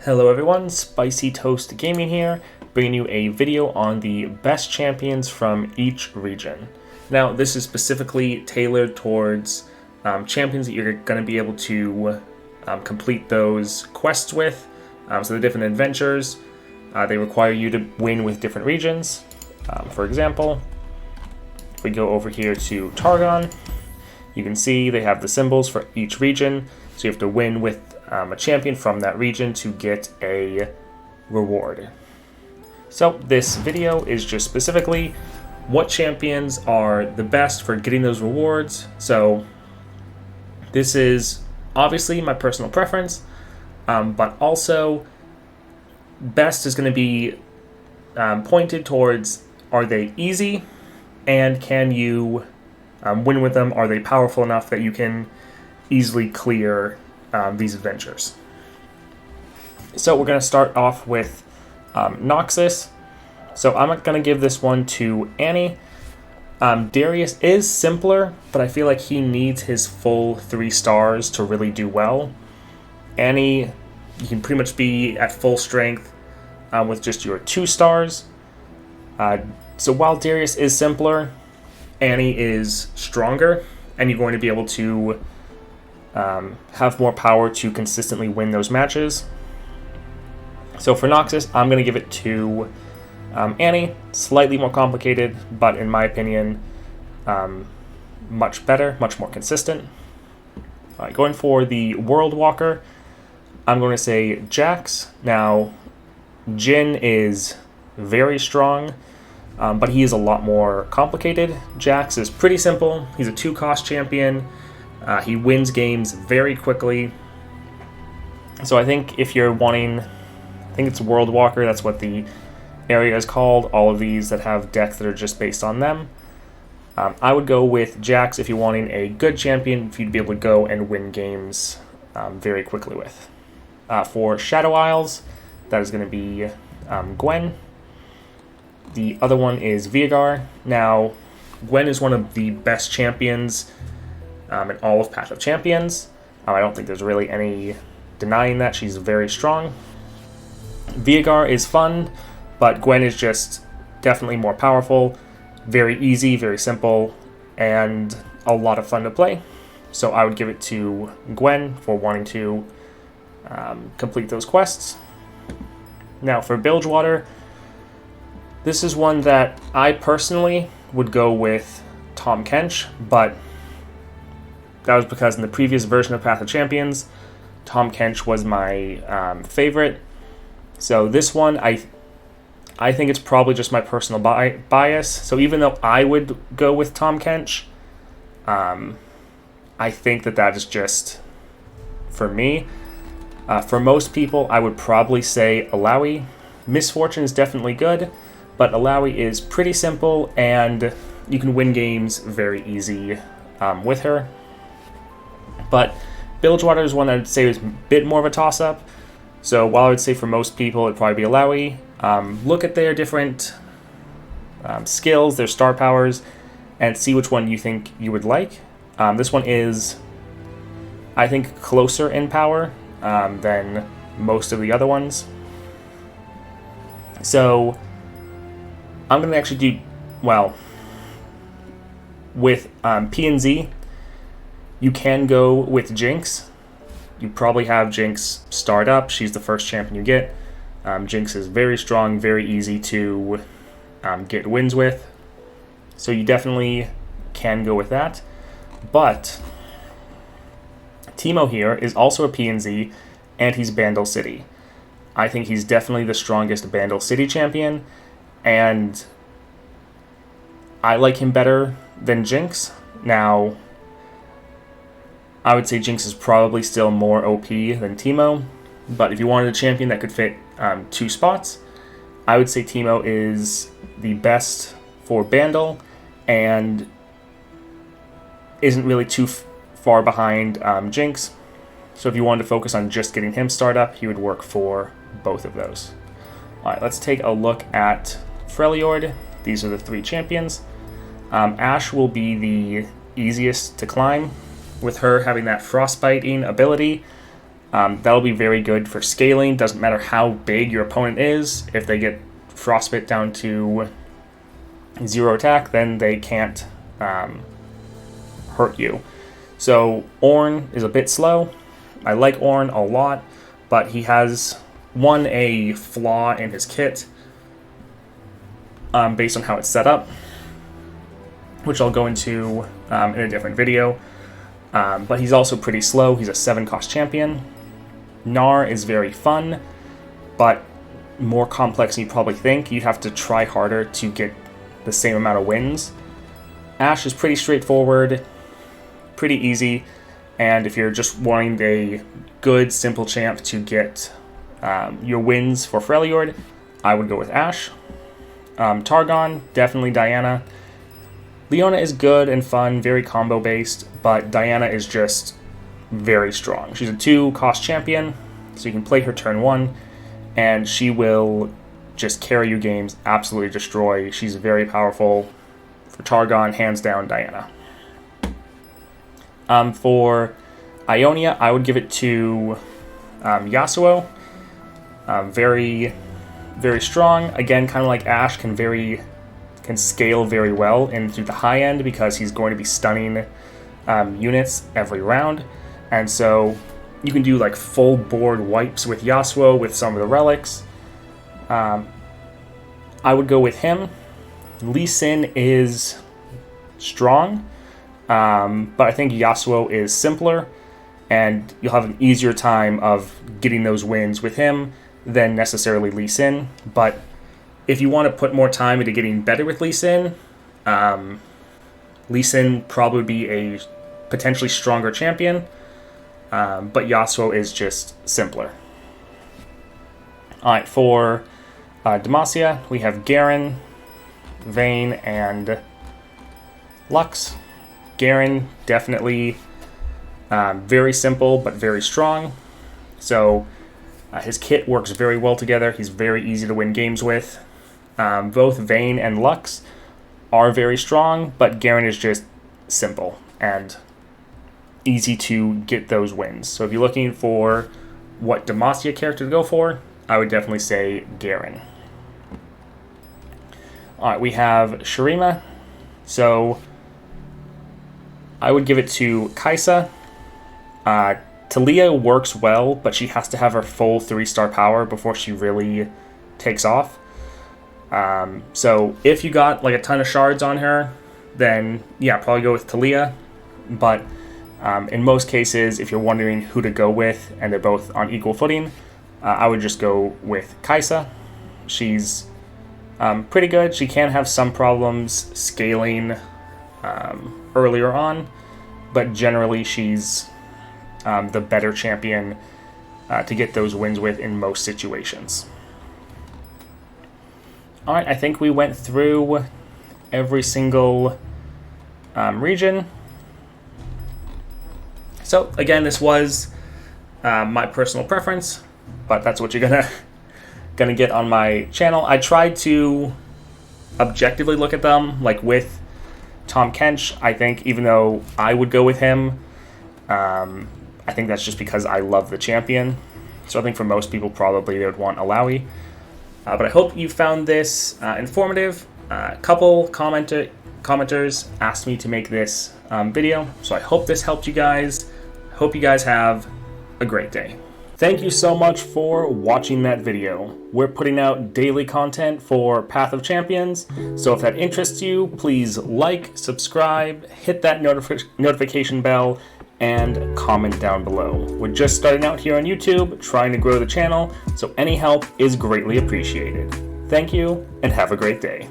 Hello everyone, Spicy Toast Gaming here, bringing you a video on the best champions from each region. Now, this is specifically tailored towards champions that you're going to be able to complete those quests with. So the different adventures, they require you to win with different regions. For example, if we go over here to Targon, you can see they have the symbols for each region, so you have to win with a champion from that region to get a reward. So this video is just specifically what champions are the best for getting those rewards. So this is obviously my personal preference, but also best is going to be pointed towards, are they easy and can you win with them? Are they powerful enough that you can easily clear these adventures? So we're going to start off with Noxus. So I'm going to give this one to Annie. Darius is simpler, but I feel like he needs his full 3 stars to really do well. Annie, you can pretty much be at full strength with just your 2 stars. So while Darius is simpler, Annie is stronger, and you're going to be able to have more power to consistently win those matches. So for Noxus, I'm going to give it to Annie. Slightly more complicated, but in my opinion, much better, much more consistent. All right, going for the World Walker, I'm going to say Jax. Now, Jhin is very strong, but he is a lot more complicated. Jax is pretty simple. He's a 2-cost champion. He wins games very quickly. So I think if you're wanting, I think it's World Walker, that's what the area is called, all of these that have decks that are just based on them. I would go with Jax if you're wanting a good champion, for you to be able to go and win games very quickly with. For Shadow Isles, that is going to be Gwen. The other one is Veigar. Now, Gwen is one of the best champions in all of Path of Champions. I don't think there's really any denying that. She's very strong. Veigar is fun, but Gwen is just definitely more powerful, very easy, very simple, and a lot of fun to play. So I would give it to Gwen for wanting to complete those quests. Now for Bilgewater, this is one that I personally would go with Tahm Kench, but that was because in the previous version of Path of Champions, Tahm Kench was my favorite. So this one, I think it's probably just my personal bias. So even though I would go with Tahm Kench, I think that is just for me. For most people, I would probably say Illaoi. Miss Fortune is definitely good, but Illaoi is pretty simple, and you can win games very easy with her. But Bilgewater is one I would say is a bit more of a toss-up. So while I would say for most people it'd probably be Illaoi, look at their different skills, their star powers, and see which one you think you would like. This one is, I think, closer in power than most of the other ones. So I'm going to actually do, well, with P and Z, you can go with Jinx. You probably have Jinx starred up. She's the first champion you get. Jinx is very strong, very easy to get wins with. So you definitely can go with that. But Teemo here is also a PNZ, and he's Bandle City. I think he's definitely the strongest Bandle City champion, and I like him better than Jinx. Now, I would say Jinx is probably still more OP than Teemo, but if you wanted a champion that could fit 2 spots, I would say Teemo is the best for Bandle and isn't really too far behind Jinx. So if you wanted to focus on just getting him started up, he would work for both of those. Alright, let's take a look at Freljord. These are the 3 champions. Ashe will be the easiest to climb, with her having that frostbiting ability. That'll be very good for scaling. Doesn't matter how big your opponent is. If they get Frostbite down to 0 attack, then they can't hurt you. So Ornn is a bit slow. I like Ornn a lot, but he has a flaw in his kit based on how it's set up, which I'll go into in a different video. But he's also pretty slow. He's a 7-cost champion. Gnar is very fun, but more complex than you probably think. You'd have to try harder to get the same amount of wins. Ashe is pretty straightforward, pretty easy, and if you're just wanting a good, simple champ to get your wins for Freljord, I would go with Ashe. Targon, definitely Diana. Leona is good and fun, very combo-based, but Diana is just very strong. She's a 2-cost champion, so you can play her turn 1, and she will just carry you games, absolutely destroy. She's very powerful. For Targon, hands down, Diana. For Ionia, I would give it to Yasuo. Very, very strong. Again, kind of like Ashe, can scale very well into the high end because he's going to be stunning units every round. And so you can do like full board wipes with Yasuo with some of the relics. I would go with him. Lee Sin is strong, but I think Yasuo is simpler, and you'll have an easier time of getting those wins with him than necessarily Lee Sin. But if you want to put more time into getting better with Lee Sin probably would be a potentially stronger champion, but Yasuo is just simpler. Alright, for Demacia, we have Garen, Vayne, and Lux. Garen, definitely very simple, but very strong. So his kit works very well together. He's very easy to win games with. Both Vayne and Lux are very strong, but Garen is just simple and easy to get those wins. So if you're looking for what Demacia character to go for, I would definitely say Garen. Alright, we have Shurima. So I would give it to Kai'Sa. Talia works well, but she has to have her full 3-star power before she really takes off. So if you got like a ton of shards on her, then yeah, probably go with Talia. But in most cases, if you're wondering who to go with and they're both on equal footing, I would just go with Kai'Sa. She's pretty good. She can have some problems scaling earlier on, but generally she's the better champion to get those wins with in most situations. Alright, I think we went through every single region. So again, this was my personal preference, but that's what you're gonna get on my channel. I tried to objectively look at them, like with Tahm Kench. I think even though I would go with him, I think that's just because I love the champion. So I think for most people, probably they would want Illaoi. But I hope you found this informative. A couple commenters asked me to make this video, so I hope this helped you guys. Hope you guys have a great day. Thank you so much for watching that video. We're putting out daily content for Path of Champions, so if that interests you, please like, subscribe, hit that notification bell, and comment down below. We're just starting out here on YouTube, trying to grow the channel, so any help is greatly appreciated. Thank you, and have a great day.